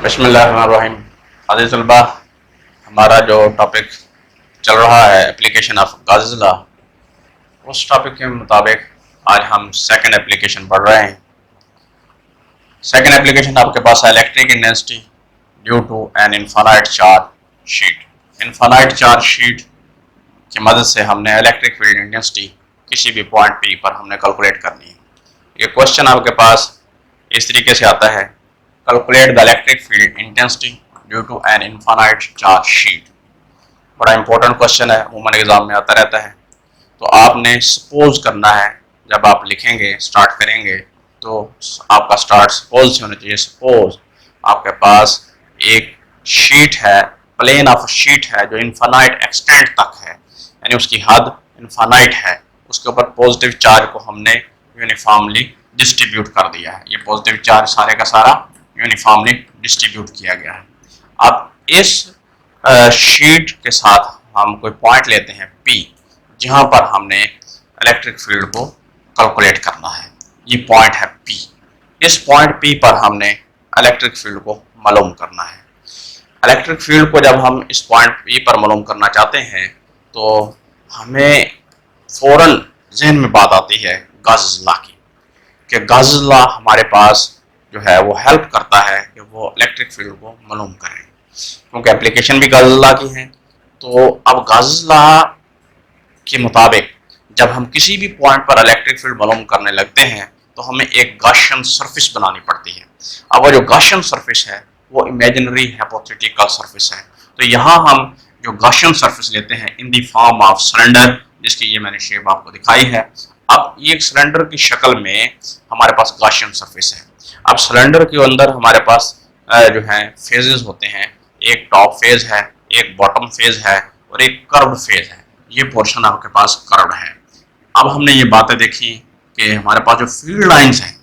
बिस्मिल्लाहिर्रहमानिर्रहीम। अज़ीज़ तलबा, हमारा जो टॉपिक चल रहा है एप्लीकेशन ऑफ गाज़िस लॉ, उस टॉपिक के मुताबिक आज हम सेकंड एप्लीकेशन पढ़ रहे हैं। सेकंड एप्लीकेशन आपके पास है electric intensity due to an infinite charge sheet. Infinite charge sheet की मदद से हमने इलेक्ट्रिक फील्ड इंटेंसिटी किसी भी पॉइंट पी पर हमने कैलकुलेट करनी है। ये क्वेश्चन आपके पास इस तरीके से आता है, calculate the electric field intensity due to an infinite charge sheet. बड़ा इंपॉर्टेंट क्वेश्चन है, अमूमन एग्जाम में आता रहता है। तो आपने सपोज करना है, जब आप लिखेंगे स्टार्ट करेंगे तो आपका स्टार्ट सपोज से होना चाहिए। सपोज आपके पास एक शीट है, प्लेन ऑफ शीट है जो इनफाइनाइट एक्सटेंट तक है, यानी उसकी हद इनफाइनाइट है। उसके ऊपर पॉजिटिव चार्ज को हमने यूनिफॉर्मली डिस्ट्रीब्यूट कर दिया है। ये पॉजिटिव चार्ज सारे का सारा यूनिफॉर्मली डिस्ट्रीब्यूट किया गया है। अब इस शीट के साथ हम कोई पॉइंट लेते हैं P, जहां पर हमने इलेक्ट्रिक फील्ड को कैलकुलेट करना है। ये पॉइंट है P। इस पॉइंट P पर हमने इलेक्ट्रिक फील्ड को मालूम करना है। इलेक्ट्रिक फील्ड को जब हम इस पॉइंट P पर मालूम करना चाहते हैं तो हमें फौरन जहन में बात आती है गाज़िस लॉ की, कि गाज़िस लॉ हमारे पास जो है वो हेल्प करता है कि वो इलेक्ट्रिक फील्ड को मालूम करें, क्योंकि एप्लीकेशन भी गाज़िस लॉ की है। तो अब गाज़िस लॉ के मुताबिक जब हम किसी भी पॉइंट पर इलेक्ट्रिक फील्ड मालूम करने लगते हैं तो हमें एक गॉसियन सरफेस बनानी पड़ती है। अब वो जो गॉसियन सरफेस है वो इमेजिनरी हाइपोथेटिकल सरफेस है। तो यहाँ हम जो गॉसियन सरफेस लेते हैं in the form of cylinder, जिसकी ये मैंने शेप आपको दिखाई है। अब ये एक सिलेंडर की शक्ल में हमारे पास गॉसियन सरफेस है। अब सिलेंडर के अंदर हमारे पास जो है फेजेस होते हैं, एक टॉप फेज है, एक बॉटम फेज है और एक कर्व्ड फेज है। ये पोर्शन आपके पास कर्व्ड है। अब हमने ये बातें देखी कि हमारे पास जो फील्ड लाइंस हैं,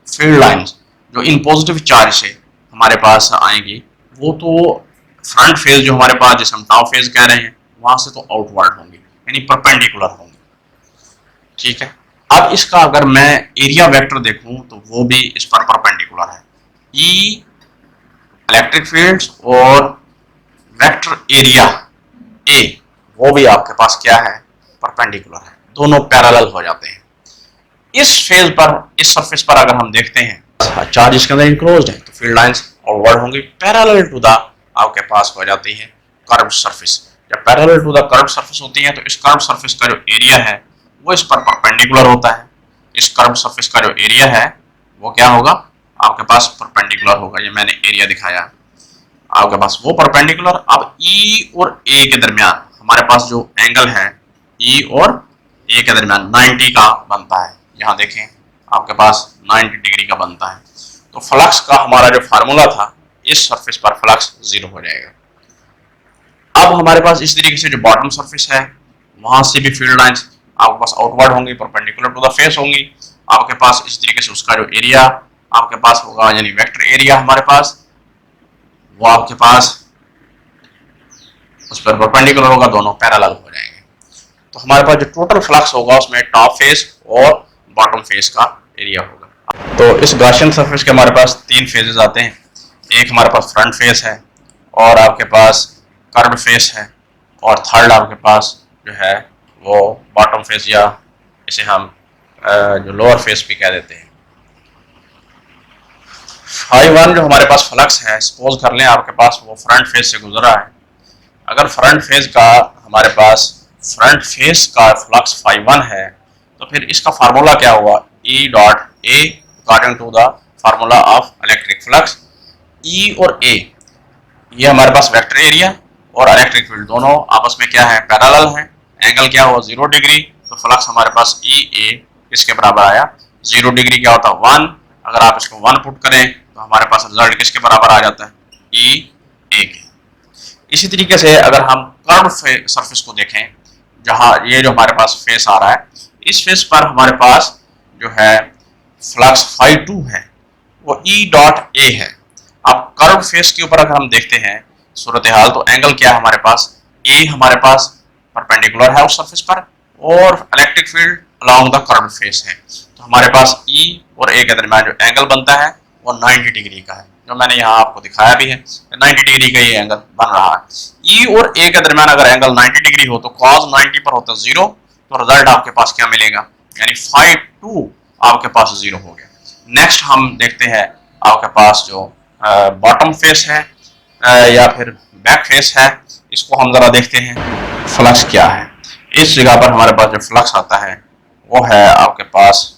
फील्ड लाइंस जो इन पॉजिटिव चार्ज से हमारे पास आएंगी, वो तो फ्रंट फेज जो हमारे पास, जिसे हम टॉप फेज कह रहे हैं, वहां से तो आउटवर्ड होंगी, यानी परपेंडिकुलर होंगी। ठीक है। अब इसका अगर मैं एरिया वेक्टर देखूं तो वो भी इस पर परपेंडिकुलर है। ई इलेक्ट्रिक फील्ड्स और वेक्टर एरिया ए, वो भी आपके पास क्या है, परपेंडिकुलर है, दोनों पैरेलल हो जाते हैं। इस फेज पर, इस सरफेस पर अगर हम देखते हैं चार्ज इसके अंदर इंक्लोज्ड है, तो फील्ड लाइंस आउटवर्ड होंगी, पैरेलल टू द आपके पास हो जाती है कर्व्ड सरफेस। जब parallel to the curved surface होती है तो इस कर्व्ड सरफेस का जो एरिया है वो इस पर परपेंडिकुलर होता है। इस कर्व सरफेस का जो एरिया है वो क्या होगा, आपके पास परपेंडिकुलर होगा। ये मैंने एरिया दिखाया आपके पास, वो परपेंडिकुलर। अब ई और ए के दरमियान हमारे पास जो एंगल है ई और ए के दरमियान 90 का बनता है। यहाँ देखें आपके पास 90 डिग्री का बनता है। तो फ्लक्स का हमारा जो फार्मूला था, इस सरफेस पर फ्लक्स 0 हो जाएगा। अब हमारे पास इस तरीके से जो बॉटम सरफेस है, वहां से भी फील्ड लाइंस आपके पास आउटवर्ड होंगी, परपेंडिकुलर टू द फेस होंगी। आपके पास इस तरीके से उसका जो एरिया आपके पास होगा, यानी वेक्टर एरिया हमारे पास, वो आपके पास उस पर परपेंडिकुलर होगा, दोनों पैरेलल हो जाएंगे। तो हमारे पास जो टोटल फ्लक्स होगा उसमें टॉप फेस और बॉटम फेस का एरिया होगा। तो इस गॉसियन सरफेस के हमारे पास 3 फेजेस आते हैं। एक हमारे पास फ्रंट फेस है और आपके पास कर्व्ड फेस है, और थर्ड आपके पास जो है वो बॉटम फेस, या इसे हम जो लोअर फेस भी कह देते हैं। φ1 जो हमारे पास फ्लक्स है, सपोज कर लें आपके पास वो फ्रंट फेस से गुजरा है। अगर फ्रंट फेस का हमारे पास फ्रंट फेस का फ्लक्स φ1 है तो फिर इसका फार्मूला क्या हुआ, E dot A according to the formula of electric flux. E और A ये हमारे पास वेक्टर एरिया और इलेक्ट्रिक फील्ड दोनों आपस में क्या है, पैरेलल है। एंगल क्या हुआ, 0 डिग्री। तो फ्लक्स हमारे पास EA किसके बराबर आया, 0 डिग्री क्या होता है, 1। अगर आप इसको 1 पुट करें तो हमारे पास रिजल्ट किसके बराबर आ जाता है, EA के। इसी तरीके से अगर हम कर्व सरफेस को देखें, जहां ये जो हमारे पास फेस आ रहा है, इस फेस पर हमारे पास जो है फ्लक्स φ2 है, वो E डॉट A है। अब कर्व फेस के ऊपर अगर हम देखते हैं सूरत हाल, तो एंगल क्या है हमारे पास, A हमारे पास परपेंडिकुलर है उस सरफेस पर, और electric field along the curved face है। तो हमारे पास E और A के दरमियान जो एंगल बनता है वो 90 डिग्री का है। जो मैंने यहाँ आपको दिखाया भी है, 90 डिग्री का ये एंगल बन रहा है। ई और ए के दरमियान अगर एंगल 90 डिग्री हो तो cos 90 पर होता है 0, तो रिजल्ट आपके पास क्या मिलेगा, यानी फाई 2 आपके पास 0 हो गया। नेक्स्ट हम देखते हैं आपके पास जो बॉटम फेस है या फिर बैक फेस है, इसको हम जरा देखते हैं फ्लक्स क्या है। इस जगह पर हमारे पास जो फ्लक्स आता है वो है आपके पास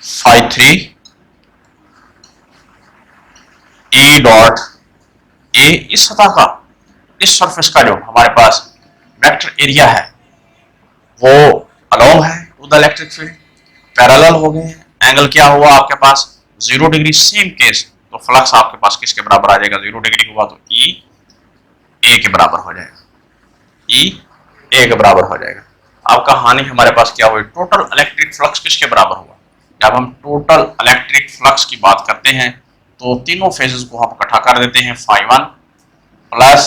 फाई 3 ई डॉट ए, इस सतह का, इस सरफेस का जो हमारे पास वेक्टर एरिया है वो अलोंग है to the electric field, parallel हो गए हैं। एंगल क्या हुआ आपके पास 0 डिग्री, सेम केस, तो फ्लक्स आपके पास किसके बराबर आ जाएगा, 0 डिग्री हुआ तो ई ए के बराबर हो जाएगा, ई ए के बराबर हो जाएगा। अब कहानी हमारे पास क्या हुई, टोटल इलेक्ट्रिक फ्लक्स किसके बराबर हुआ। जब हम टोटल इलेक्ट्रिक फ्लक्स की बात करते हैं तो तीनों फेजेस को हम इकट्ठा कर देते हैं, फाई 1 प्लस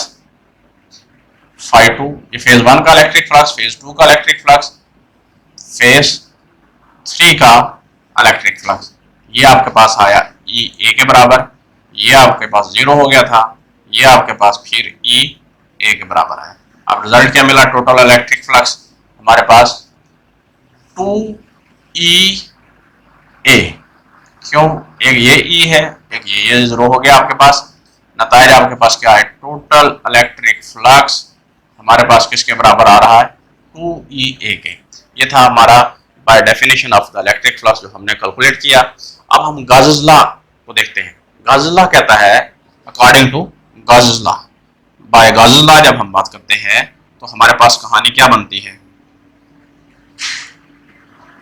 फाई 2, ये फेज 1 का इलेक्ट्रिक फ्लक्स, फेज 2 का इलेक्ट्रिक फ्लक्स, फेज 3 का इलेक्ट्रिक फ्लक्स, ये आपके पास आया ई ए के बराबर, ये आपके पास 0 हो गया था, ये आपके पास फिर ई ए के बराबर आया। अब रिजल्ट क्या मिला, टोटल इलेक्ट्रिक फ्लक्स हमारे पास 2 ई ए, क्यों, एक ये ई है, एक ये 0 हो गया आपके पास। नतीजा आपके पास क्या है, टोटल इलेक्ट्रिक फ्लक्स हमारे पास किसके बराबर आ रहा है, 2 ई ए के। ये था हमारा by definition of the electric flux जो हमने कैलकुलेट किया। अब हम गाउस लॉ को देखते हैं। गाउस लॉ कहता है, according to Gauss law, by Gauss law जब हम बात करते हैं तो हमारे पास कहानी क्या बनती है,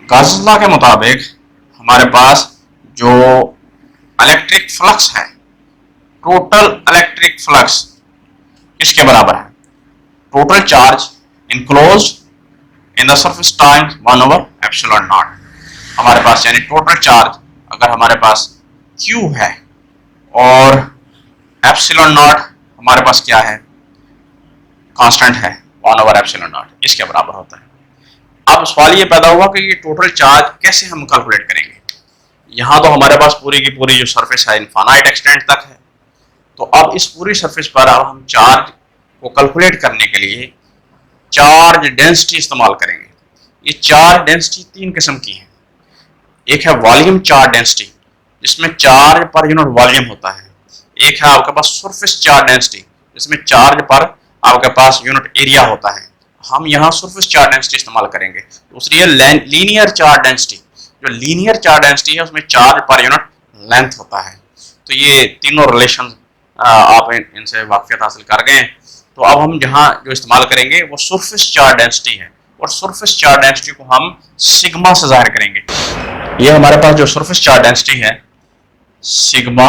गाउस लॉ के मुताबिक हमारे पास जो इलेक्ट्रिक फ्लक्स है, टोटल इलेक्ट्रिक फ्लक्स किसके बराबर है, total charge enclosed in the surface times 1/ε0 हमारे पास, यानी टोटल चार्ज अगर हमारे पास Q है और ε0 हमारे पास क्या है, कांस्टेंट है 1/ε0, इसके बराबर होता है। अब सवाल ये पैदा हुआ कि ये टोटल चार्ज कैसे हम कैलकुलेट करेंगे। यहाँ तो हमारे पास पूरी की पूरी जो सरफेस है इनफाइनाइट एक्सटेंट तक है, तो अब इस पूरी सरफेस पर अब हम चार्ज को कैलकुलेट करने के लिए चार्ज डेंसिटी इस्तेमाल करेंगे। ये चार्ज डेंसिटी 3 किस्म की है। एक है वॉल्यूम चार्ज डेंसिटी, जिसमें चार्ज पर यूनिट वॉल्यूम होता है। एक है आपके पास सरफेस चार्ज डेंसिटी, जिसमें चार्ज पर आपके पास यूनिट एरिया होता है। हम यहाँ सरफेस चार्ज डेंसिटी इस्तेमाल करेंगे। दूसरी है लीनियर चार्ज डेंसिटी, जो लीनियर चार्ज डेंसिटी है उसमें चार्ज पर यूनिट लेंथ होता है। तो ये तीनों रिलेशन आप इनसे वाकिफियत हासिल कर गए। तो अब हम जहाँ जो इस्तेमाल करेंगे वो सरफेस चार्ज डेंसिटी है, और सरफेस चार्ज डेंसिटी को हम सिग्मा से जाहिर करेंगे। ये हमारे पास जो सरफेस चार्ज डेंसिटी है सिग्मा,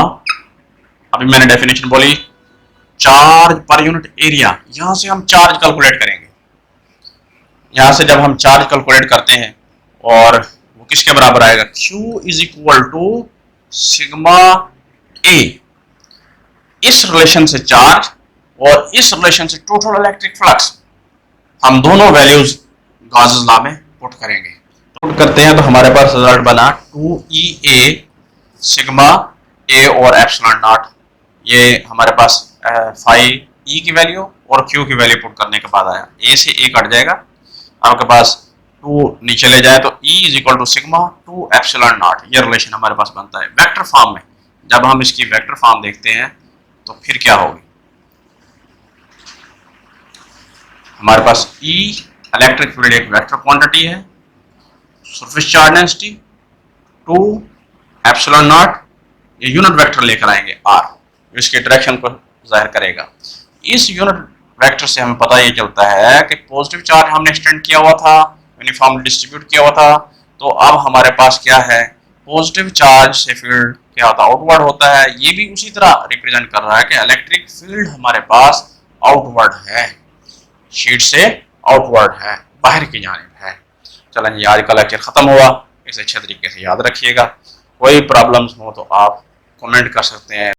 अभी मैंने डेफिनेशन बोली, चार्ज पर यूनिट एरिया, यहाँ से हम चार्ज कैलकुलेट करेंगे। यहाँ से जब हम चार्ज कैलकुलेट करते हैं और वो किसके बराबर आएगा, Q is equal to sigma A. इस रिलेशन से चार्ज और इस रिलेशन से टोटल इलेक्ट्रिक फ्लक्स, हम दोनों वैल्यूज गाउस लॉ में पुट करेंगे। पुट करते हैं तो हमारे पास रिजल्ट बना 2EA सिग्मा ए और ε0। ये हमारे पास फाई ई की वैल्यू और Q की वैल्यू पुट करने के बाद आया। ए से ए कट जाएगा, आपके पास 2 नीचे ले जाए तो E is equal to sigma 2ε0। ये रिलेशन हमारे पास बनता है वेक्टर फॉर्म में। जब हम इसकी वेक्टर फॉर्म देखते हैं तो फिर क्या होगी, हमारे पास E इलेक्ट्रिक फील्ड एक वेक्टर क्वांटिटी है, सरफेस चार्ज डेंसिटी 2ε0, ये यूनिट वेक्टर लेकर आएंगे R, इसके डायरेक्शन को जाहिर करेगा। इस यूनिट वेक्टर से हमें पता ये चलता है कि पॉजिटिव चार्ज हमने एक्सटेंड किया हुआ था, यूनिफॉर्मली डिस्ट्रीब्यूट किया हुआ था। तो अब हमारे पास क्या है, पॉजिटिव चार्ज से फील्ड क्या होता है, आउटवर्ड होता है। ये भी उसी तरह रिप्रेजेंट कर रहा है कि इलेक्ट्रिक फील्ड हमारे पास आउटवर्ड है, शीट से आउटवर्ड है, बाहर की जानिब है। चलें, ये आज का लेक्चर खत्म हुआ। इसे अच्छे तरीके से याद रखिएगा। कोई प्रॉब्लम्स हो तो आप कमेंट कर सकते हैं।